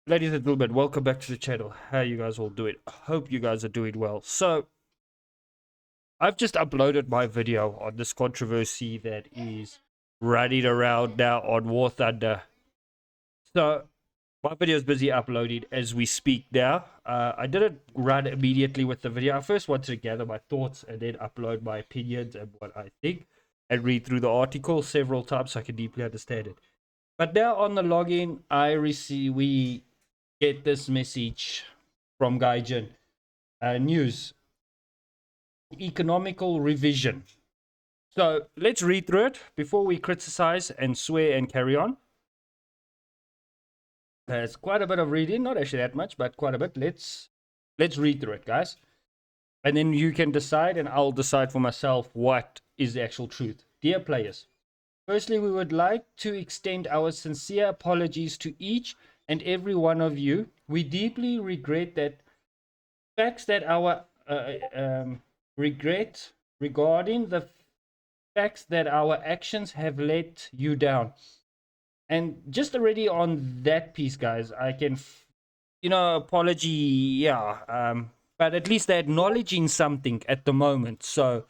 Ladies and gentlemen, welcome back to the channel. How you guys all doing? Hope you guys are doing well. So, I've just uploaded my video on this controversy that is running around now on War Thunder. So, my video is busy uploading as we speak now. I didn't run immediately with the video. I first wanted to gather my thoughts and then upload my opinions and what I think and read through the article several times so I can deeply understand it. But now on the login, we get this message from Gaijin. News. Economical revision. So let's read through it before we criticize and swear and carry on. There's quite a bit of reading, not actually that much, but quite a bit. Let's read through it, guys. And then you can decide, and I'll decide for myself what is the actual truth. Dear players, firstly, we would like to extend our sincere apologies to each and every one of you. We deeply regret that facts that our regret regarding the facts that our actions have let you down. And just already on that piece, guys, I can, apology, yeah, but at least they're acknowledging something at the moment. So,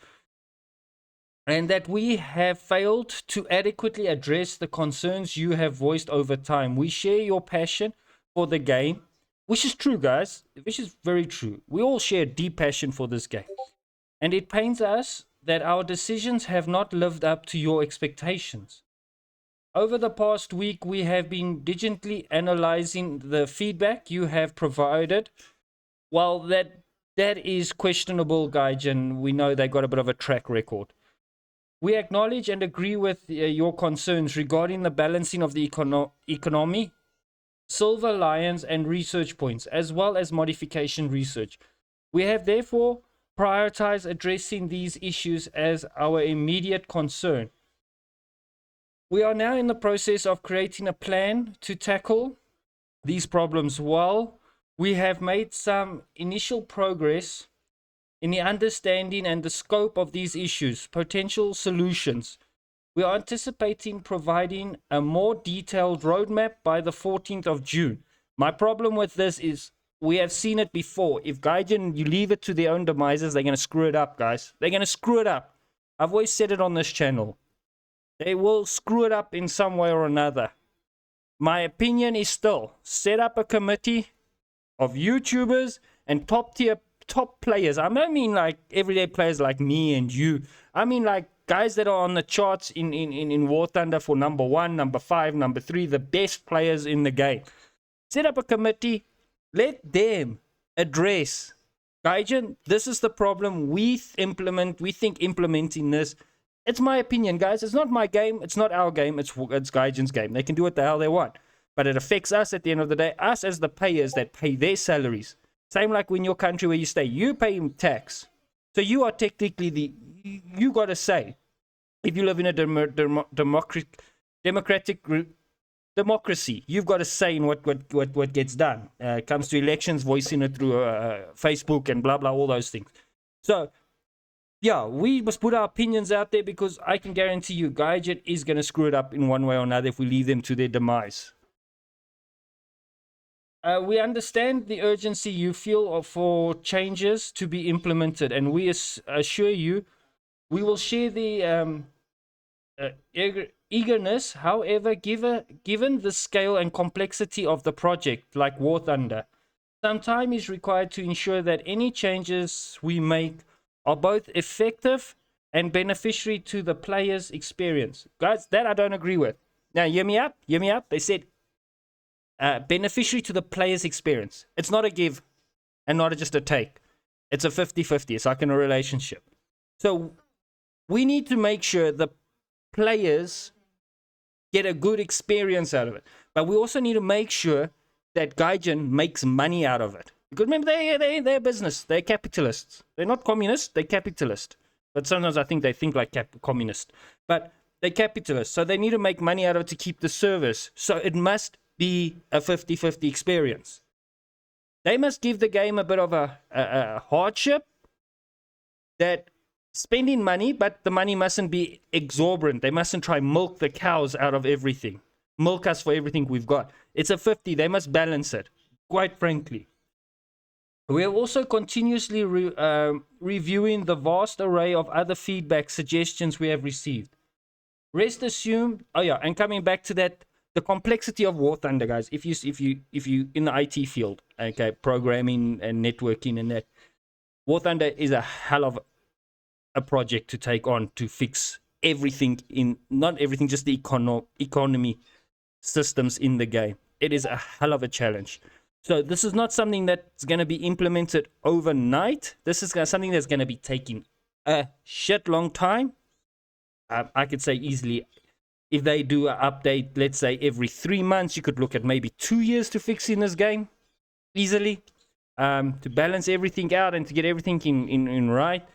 and that we have failed to adequately address the concerns you have voiced over time. We share your passion for the game, which is true, guys, which is very true. We all share a deep passion for this game. And it pains us that our decisions have not lived up to your expectations. Over the past week, we have been diligently analyzing the feedback you have provided. While that is questionable, Gaijin, we know they got a bit of a track record. We acknowledge and agree with your concerns regarding the balancing of the economy, silver lions, and research points, as well as modification research. We have therefore prioritized addressing these issues as our immediate concern. We are now in the process of creating a plan to tackle these problems. While we have made some initial progress in the understanding and the scope of these issues, potential solutions, we are anticipating providing a more detailed roadmap by the 14th of June. My problem with this is we have seen it before. If Gaijin, you leave it to their own demises, they're going to screw it up, guys. They're going to screw it up. I've always said it on this channel. They will screw it up in some way or another. My opinion is still, set up a committee of YouTubers and top players. I don't mean like everyday players like me and you. I mean like guys that are on the charts in War Thunder for number 1, number 5, number 3, the best players in the game. Set up a committee. Let them address. Gaijin, this is the problem we think implementing this. It's my opinion, guys. It's not my game. It's not our game. It's Gaijin's game. They can do what the hell they want. But it affects us at the end of the day. Us as the payers that pay their salaries. Same like in your country where you stay. You pay tax. So you are technically you got to say. If you live in a democracy, you've got a say in what gets done. It comes to elections, voicing it through Facebook and blah, blah, all those things. So, yeah, we must put our opinions out there because I can guarantee you Gaijin is going to screw it up in one way or another if we leave them to their demise. We understand the urgency you feel for changes to be implemented, and we assure you we will share the eagerness. However, given the scale and complexity of the project, like War Thunder, some time is required to ensure that any changes we make are both effective and beneficiary to the player's experience. Guys, that I don't agree with. Now, hear me up. They said beneficiary to the player's experience. It's not a give and not just a take. It's a 50-50. It's like in a relationship. So we need to make sure the players get a good experience out of it. But we also need to make sure that Gaijin makes money out of it. Because remember, they're business. They're capitalists. They're not communists. They're capitalists. But sometimes I think they think like communists. But they're capitalists. So they need to make money out of it to keep the service. So it must be a 50-50 experience. They must give the game a bit of a hardship that spending money, but the money mustn't be exorbitant. They mustn't try milk the cows out of everything. milk us for everything we've got. It's a 50. They must balance it, quite frankly. We are also continuously reviewing the vast array of other feedback suggestions we have received. Rest assumed. Oh yeah, and coming back to that, the complexity of War Thunder, guys. If you in the IT field, okay, programming and networking and that, War Thunder is a hell of a project to take on to fix everything in, not everything, just the economy systems in the game. It is a hell of a challenge. So this is not something that's going to be implemented overnight. This is something that's going to be taking a shit long time. I could say easily, if they do an update, let's say every 3 months, you could look at maybe 2 years to fix in this game easily, to balance everything out and to get everything in right.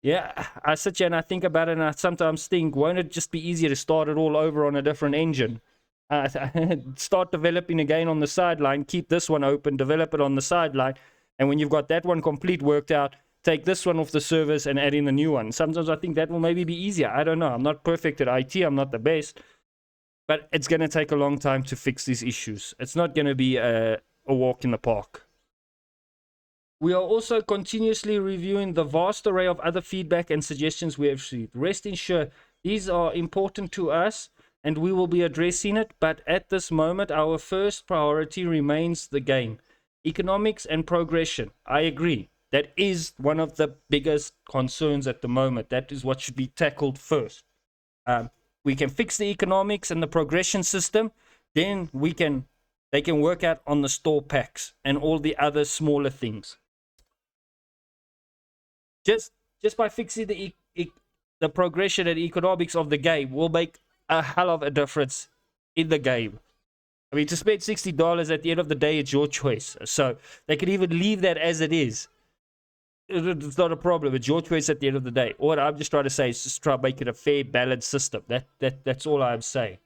Yeah, I sit here and I think about it, and I sometimes think, won't it just be easier to start it all over on a different engine? Start developing again on the sideline, keep this one open, develop it on the sideline, and when you've got that one complete, worked out, take this one off the service and add in the new one. Sometimes I think that will maybe be easier. I don't know. I'm not perfect at IT. I'm not the best. But it's going to take a long time to fix these issues. It's not going to be a walk in the park. We are also continuously reviewing the vast array of other feedback and suggestions we have received. Rest assured, these are important to us, and we will be addressing it. But at this moment, our first priority remains the game. Economics and progression. I agree. That is one of the biggest concerns at the moment. That is what should be tackled first. We can fix the economics and the progression system. Then they can work out on the store packs and all the other smaller things. Just by fixing the progression and economics of the game will make a hell of a difference in the game. I mean, to spend $60 at the end of the day, it's your choice. So they could even leave that as it is. It's not a problem. It's your choice at the end of the day. What I'm just trying to say is just try to make it a fair, balanced system. That's all I'm saying.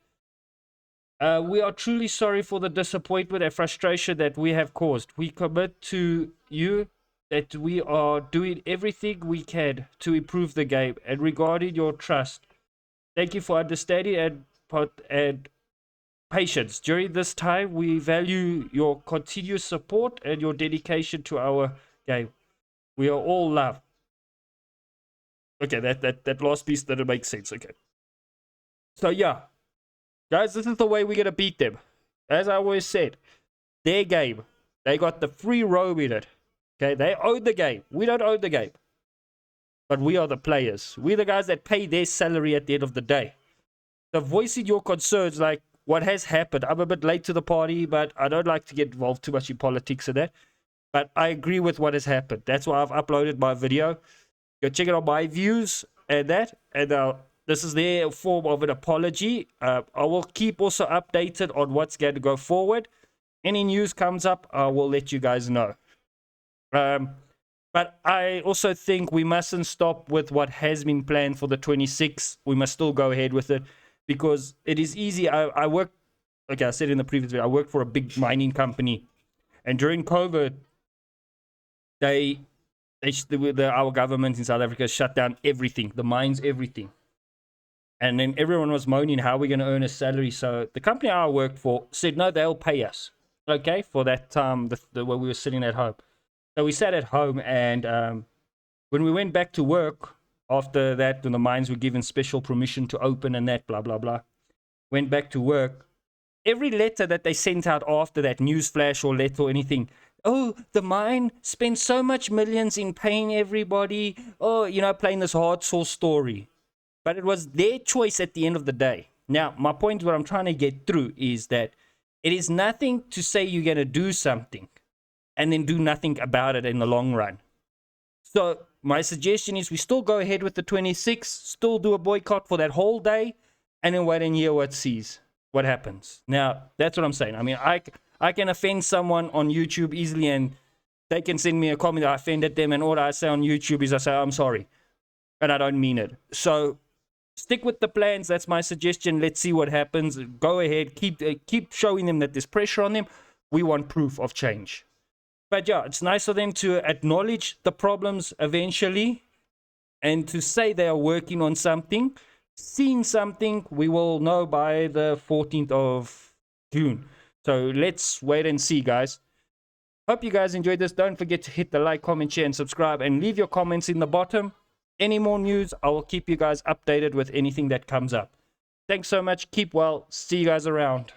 We are truly sorry for the disappointment and frustration that we have caused. We commit to you that we are doing everything we can to improve the game, and regarding your trust, thank you for understanding and patience. During this time, we value your continuous support and your dedication to our game. We are all love. Okay, that last piece didn't make sense. Okay. So yeah, guys, this is the way we're gonna beat them. As I always said, their game, they got the free roam in it. Okay, they own the game. We don't own the game. But we are the players. We're the guys that pay their salary at the end of the day. So voicing your concerns, like what has happened. I'm a bit late to the party, but I don't like to get involved too much in politics and that. But I agree with what has happened. That's why I've uploaded my video. Go check it out, my views and that. And this is their form of an apology. I will keep also updated on what's going to go forward. Any news comes up, I will let you guys know. But I also think we mustn't stop with what has been planned for the 26th. We must still go ahead with it because it is easy. I work, okay, I said in the previous video, I worked for a big mining company. And during COVID, our government in South Africa shut down everything, the mines, everything. And then everyone was moaning, how are we going to earn a salary? So the company I worked for said, no, they'll pay us, okay, for that time when we were sitting at home. So we sat at home, and when we went back to work after that, when the mines were given special permission to open and that, blah, blah, blah, went back to work, every letter that they sent out after that, newsflash or letter or anything, oh, the mine spent so much millions in paying everybody, oh, you know, playing this hard source story. But it was their choice at the end of the day. Now, my point, what I'm trying to get through is that it is nothing to say you're going to do something and then do nothing about it in the long run. So my suggestion is we still go ahead with the 26th, still do a boycott for that whole day, and then wait and hear what happens. Now, that's what I'm saying. I mean, I can offend someone on YouTube easily, and they can send me a comment that I offended them, and all I say on YouTube is I say, I'm sorry, and I don't mean it. So stick with the plans. That's my suggestion. Let's see what happens. Go ahead. Keep showing them that there's pressure on them. We want proof of change. But yeah, it's nice for them to acknowledge the problems eventually and to say they are working on something. seen something, we will know by the 14th of June. So let's wait and see, guys. Hope you guys enjoyed this. Don't forget to hit the like, comment, share, and subscribe, and leave your comments in the bottom. Any more news, I will keep you guys updated with anything that comes up. Thanks so much. Keep well. See you guys around.